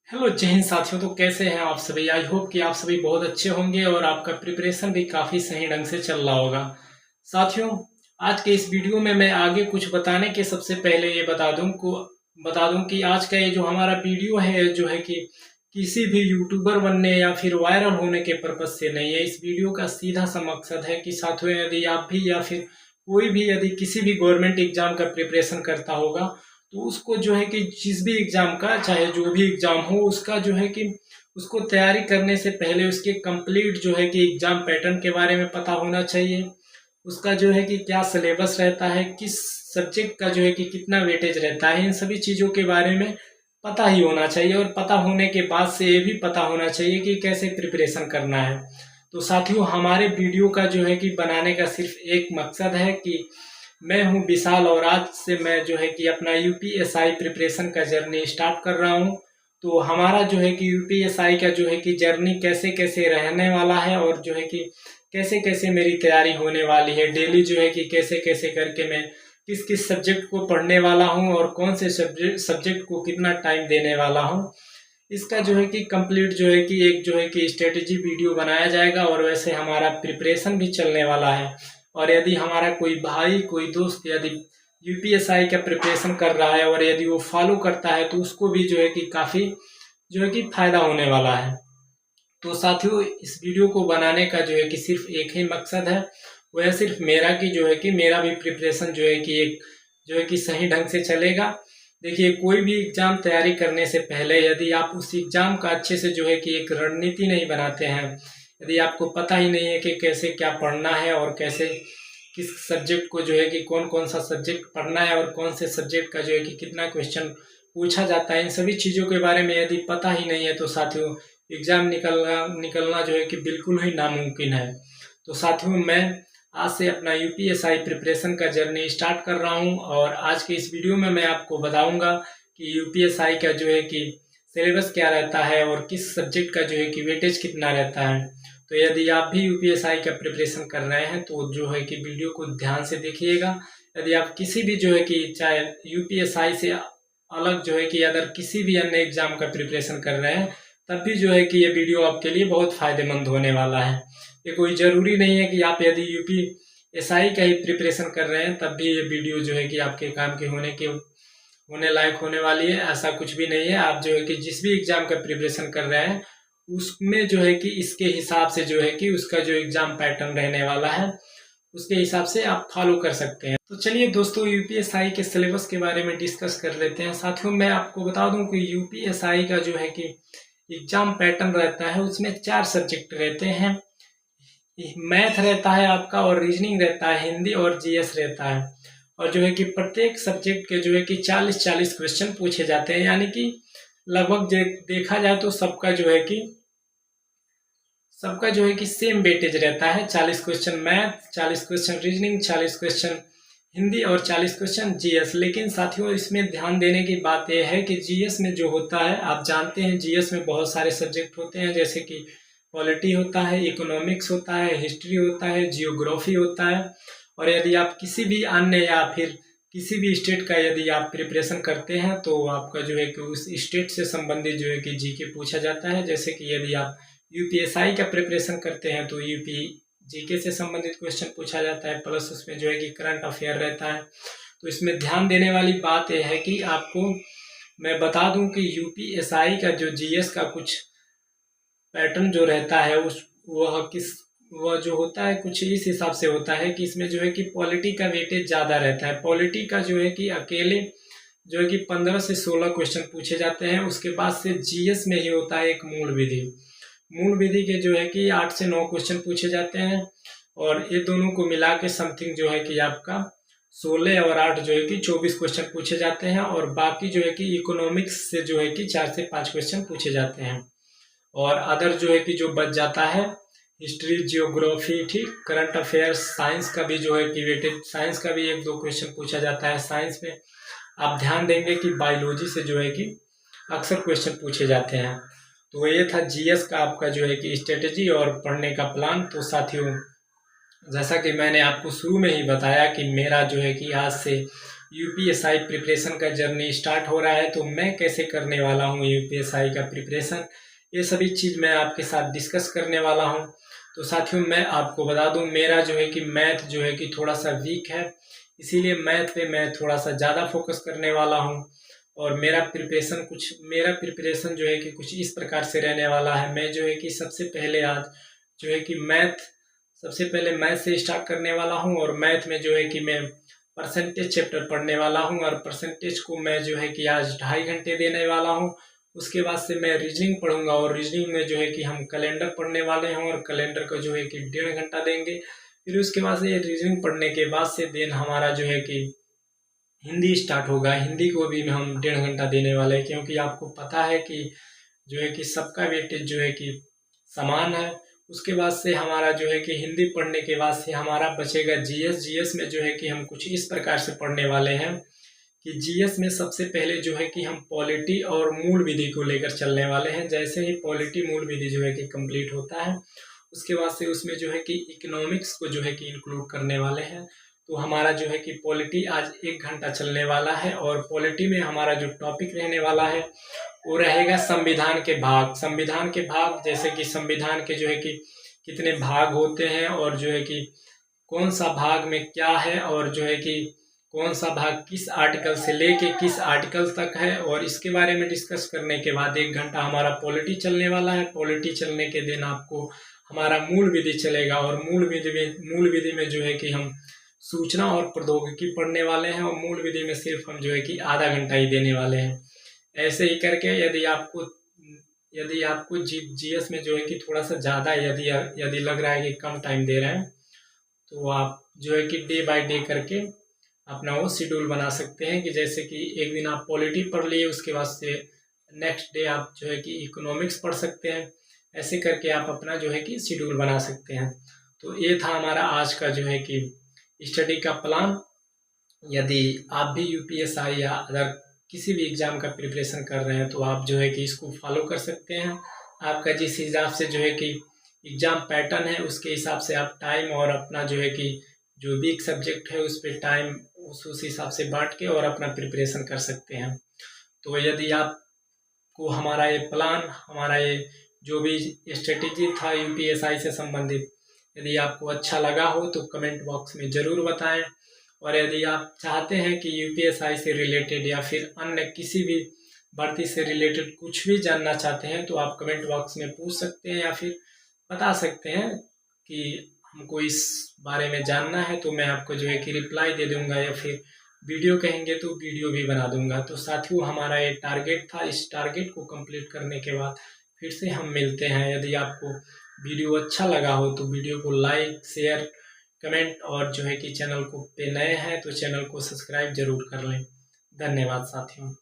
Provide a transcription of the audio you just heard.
Hello जय हिंद साथियों। तो कैसे हैं आप सभी। आई होप कि आप सभी बहुत अच्छे होंगे और आपका प्रिपरेशन भी काफ़ी सही ढंग से चल रहा होगा। साथियों, आज के इस वीडियो में मैं आगे कुछ बताने के सबसे पहले ये बता दूं कि आज का ये जो हमारा वीडियो है जो है कि किसी भी यूट्यूबर बनने या फिर वायरल होने के पर्पज से नहीं है। इस वीडियो का सीधा सा मकसद है कि साथियों, यदि आप भी या फिर कोई भी यदि किसी भी गवर्नमेंट एग्जाम का प्रिपरेशन करता होगा तो उसको जो है कि जिस भी एग्जाम का, चाहे जो भी एग्जाम हो, उसका जो है कि उसको तैयारी करने से पहले उसके कंप्लीट जो है कि एग्जाम पैटर्न के बारे में पता होना चाहिए। उसका जो है कि क्या सिलेबस रहता है, किस सब्जेक्ट का जो है कि कितना वेटेज रहता है, इन सभी चीज़ों के बारे में पता ही होना चाहिए। और पता होने के बाद से ये भी पता होना चाहिए कि कैसे प्रिपरेशन करना है। तो साथियों, हमारे वीडियो का जो है कि बनाने का सिर्फ एक मकसद है कि मैं हूं विशाल और आज से मैं जो है कि अपना यूपीएसआई प्रिपरेशन का जर्नी स्टार्ट कर रहा हूं। तो हमारा जो है कि यूपीएसआई का जो है कि जर्नी कैसे कैसे रहने वाला है और जो है कि कैसे कैसे मेरी तैयारी होने वाली है, डेली जो है कि कैसे कैसे करके मैं किस किस सब्जेक्ट को पढ़ने वाला हूं और कौन से सब्जेक्ट को कितना टाइम देने वाला हूं, इसका जो है कि कंप्लीट जो है कि एक जो है कि स्ट्रेटेजी वीडियो बनाया जाएगा। और वैसे हमारा प्रिपरेशन भी चलने वाला है। और यदि हमारा कोई भाई कोई दोस्त यदि यूपीएसआई का प्रिपरेशन कर रहा है और यदि वो फॉलो करता है तो उसको भी जो है कि काफ़ी जो है कि फायदा होने वाला है। तो साथियों, इस वीडियो को बनाने का जो है कि सिर्फ एक ही मकसद है, वो है सिर्फ मेरा कि जो है कि मेरा भी प्रिपरेशन जो है कि एक जो है कि सही ढंग से चलेगा। देखिए, कोई भी एग्जाम तैयारी करने से पहले यदि आप उस एग्जाम का अच्छे से जो है कि एक रणनीति नहीं बनाते हैं, यदि आपको पता ही नहीं है कि कैसे क्या पढ़ना है और कैसे किस सब्जेक्ट को जो है कि कौन कौन सा सब्जेक्ट पढ़ना है और कौन से सब्जेक्ट का जो है कि कितना क्वेश्चन पूछा जाता है, इन सभी चीज़ों के बारे में यदि पता ही नहीं है तो साथियों, एग्जाम निकलना निकलना जो है कि बिल्कुल ही नामुमकिन है। तो साथियों, मैं आज से अपना यूपीएसआई प्रिपरेशन का जर्नी स्टार्ट कर रहा हूं और आज के इस वीडियो में मैं आपको बताऊंगा कि यूपीएसआई का जो है कि सिलेबस क्या रहता है और किस सब्जेक्ट का जो है कि वेटेज कितना रहता है। तो यदि आप भी यूपीएसआई का प्रिपरेशन कर रहे हैं तो जो है कि वीडियो को ध्यान से देखिएगा। यदि आप किसी भी जो है कि चाहे यूपीएसआई से अलग जो है कि अगर किसी भी अन्य एग्जाम का प्रिपरेशन कर रहे हैं, तब भी जो है कि ये वीडियो आपके लिए बहुत फायदेमंद होने वाला है। ये कोई ज़रूरी नहीं है कि आप यदि यूपीएसआई का ही प्रिपरेशन कर रहे हैं तब भी ये वीडियो जो है कि आपके काम के होने लायक होने वाली है। ऐसा कुछ भी नहीं है। आप जो है कि जिस भी एग्जाम का प्रिपरेशन कर रहे हैं उसमें जो है कि इसके हिसाब से जो है कि उसका जो एग्जाम पैटर्न रहने वाला है उसके हिसाब से आप फॉलो कर सकते हैं। तो चलिए दोस्तों, यूपीएसआई के सिलेबस के बारे में डिस्कस कर लेते हैं। साथियों, मैं आपको बता दूं कि यूपीएसआई का जो है कि एग्जाम पैटर्न रहता है उसमें 4 सब्जेक्ट रहते हैं। मैथ रहता है आपका और रीजनिंग रहता है, हिंदी और जीएस रहता है। और जो है कि प्रत्येक सब्जेक्ट के जो है कि 40-40 क्वेश्चन पूछे जाते हैं, यानी कि लगभग देखा जाए तो सबका जो है कि सेम वेटेज रहता है। 40 question math, 40 question reasoning, 40 question Hindi और 40 क्वेश्चन जीएस। लेकिन साथियों, इसमें ध्यान देने की बात यह है कि जीएस में जो होता है, आप जानते हैं जीएस में बहुत सारे सब्जेक्ट होते हैं, जैसे कि पॉलिटी होता है, इकोनॉमिक्स होता है, हिस्ट्री होता है, जियोग्राफी होता है। और यदि आप किसी भी अन्य या फिर किसी भी स्टेट का यदि आप प्रिपरेशन करते हैं तो आपका जो है कि उस स्टेट से संबंधित जो है कि जीके पूछा जाता है। जैसे कि यदि आप यूपीएसआई का प्रिपरेशन करते हैं तो यूपी जीके से संबंधित क्वेश्चन पूछा जाता है, प्लस उसमें जो है कि करंट अफेयर रहता है। तो इसमें ध्यान देने वाली बात यह है कि आपको मैं बता दूं कि यूपीएसआई का जो जीएस का कुछ पैटर्न जो रहता है वह जो होता है कुछ इस हिसाब से होता है कि इसमें जो है कि पॉलिटी का वेटेज ज़्यादा रहता है। पॉलिटी का जो है कि अकेले जो है कि 15 से 16 क्वेश्चन पूछे जाते हैं। उसके बाद से जीएस में ही होता है एक मूल विधि के जो है कि 8 से 9 क्वेश्चन पूछे जाते हैं। और ये दोनों को मिला के समथिंग जो है कि आपका 16 और 8 जो है कि 24 क्वेश्चन पूछे जाते हैं। और बाकी जो है कि इकोनॉमिक्स से जो है कि 4 से 5 क्वेश्चन पूछे जाते हैं। और अदर जो है कि जो बच जाता है हिस्ट्री, जियोग्राफी, ठीक, करंट अफेयर्स, साइंस का भी जो है कि वेटेज, साइंस का भी 1-2 क्वेश्चन पूछा जाता है। साइंस में आप ध्यान देंगे कि बायोलॉजी से जो है कि अक्सर क्वेश्चन पूछे जाते हैं। तो ये था जीएस का आपका जो है कि स्ट्रेटेजी और पढ़ने का प्लान। तो साथियों, जैसा कि मैंने आपको शुरू में ही बताया कि मेरा जो है कि आज से यूपीएसआई प्रिपरेशन का जर्नी स्टार्ट हो रहा है। तो मैं कैसे करने वाला हूँ यूपीएसआई का प्रिपरेशन, ये सभी चीज़ मैं आपके साथ डिस्कस करने वाला हूँ। तो साथियों, मैं आपको बता दूँ, मेरा जो है कि मैथ जो है कि थोड़ा सा वीक है, इसीलिए मैथ पे मैं थोड़ा सा ज़्यादा फोकस करने वाला हूँ। और मेरा प्रिपरेशन जो है कि कुछ इस प्रकार से रहने वाला है। मैं जो है कि सबसे पहले आज जो है कि सबसे पहले मैथ से स्टार्ट करने वाला हूँ। और मैथ में जो है कि मैं परसेंटेज चैप्टर पढ़ने वाला हूँ, और परसेंटेज को मैं जो है कि आज 2.5 घंटे देने वाला हूँ। उसके बाद से मैं रीजनिंग पढ़ूंगा, और रीजनिंग में जो है कि हम कैलेंडर पढ़ने वाले हैं, और कैलेंडर को जो है कि 1.5 घंटा देंगे। फिर उसके बाद से रीजनिंग पढ़ने के बाद से देन हमारा जो है कि हिंदी स्टार्ट होगा। हिंदी को भी हम 1.5 घंटा देने वाले हैं, क्योंकि आपको पता है कि जो है कि सबका वेटेज जो है कि समान है। उसके बाद से हमारा जो है कि हिंदी पढ़ने के बाद से हमारा बचेगा जीएस। जीएस में जो है कि हम कुछ इस प्रकार से पढ़ने वाले हैं कि जीएस में सबसे पहले जो है कि हम पॉलिटी और मूल विधि को लेकर चलने वाले हैं। जैसे ही पॉलिटी मूल विधि जो है कि कंप्लीट होता है, उसके बाद से उसमें जो है कि इकोनॉमिक्स को जो है कि इंक्लूड करने वाले हैं। तो हमारा जो है कि पॉलिटी आज 1 घंटा चलने वाला है, और पॉलिटी में हमारा जो टॉपिक रहने वाला है वो रहेगा संविधान के भाग। संविधान के भाग, जैसे कि संविधान के जो है कि कितने भाग होते हैं, और जो है कि कौन सा भाग में क्या है, और जो है कि कौन सा भाग किस आर्टिकल से लेके किस आर्टिकल तक है। और इसके बारे में डिस्कस करने के बाद 1 घंटा हमारा पॉलिटी चलने वाला है। पॉलिटी चलने के दिन आपको हमारा मूल विधि चलेगा, और मूल विधि में जो है कि हम सूचना और प्रौद्योगिकी पढ़ने वाले हैं, और मूल विधि में सिर्फ हम जो है कि आधा घंटा ही देने वाले हैं। ऐसे ही करके यदि आपको जीएस में जो है कि थोड़ा सा ज़्यादा यदि लग रहा है कि कम टाइम दे रहे हैं, तो आप जो है कि डे बाय डे करके अपना वो शेड्यूल बना सकते हैं। कि जैसे कि एक दिन आप पॉलिटी पढ़ लिए, उसके बाद से नेक्स्ट डे आप जो है कि इकोनॉमिक्स पढ़ सकते हैं। ऐसे करके आप अपना जो है कि शेड्यूल बना सकते हैं। तो ये था हमारा आज का जो है कि स्टडी का प्लान। यदि आप भी यूपीएसआई या अदर किसी भी एग्ज़ाम का प्रिपरेशन कर रहे हैं, तो आप जो है कि इसको फॉलो कर सकते हैं। आपका जिस हिसाब से जो है कि एग्ज़ाम पैटर्न है, उसके हिसाब से आप टाइम और अपना जो है कि जो वीक सब्जेक्ट है उस पर टाइम उस हिसाब से बांट के और अपना प्रिपरेशन कर सकते हैं। तो यदि आपको हमारा ये प्लान, हमारा ये जो भी स्ट्रेटेजी था यूपीएसआई से संबंधित, यदि आपको अच्छा लगा हो तो कमेंट बॉक्स में ज़रूर बताएं। और यदि आप चाहते हैं कि यूपीएसआई से रिलेटेड या फिर अन्य किसी भी भर्ती से रिलेटेड कुछ भी जानना चाहते हैं, तो आप कमेंट बॉक्स में पूछ सकते हैं, या फिर बता सकते हैं कि हमको इस बारे में जानना है। तो मैं आपको जो है कि रिप्लाई दे दूंगा, या फिर वीडियो कहेंगे तो वीडियो भी बना दूंगा। तो साथियों, हमारा ये टारगेट था। इस टारगेट को कंप्लीट करने के बाद फिर से हम मिलते हैं। यदि आपको वीडियो अच्छा लगा हो तो वीडियो को लाइक, शेयर, कमेंट, और जो है कि चैनल को पे नए हैं तो चैनल को सब्सक्राइब जरूर कर लें। धन्यवाद साथियों।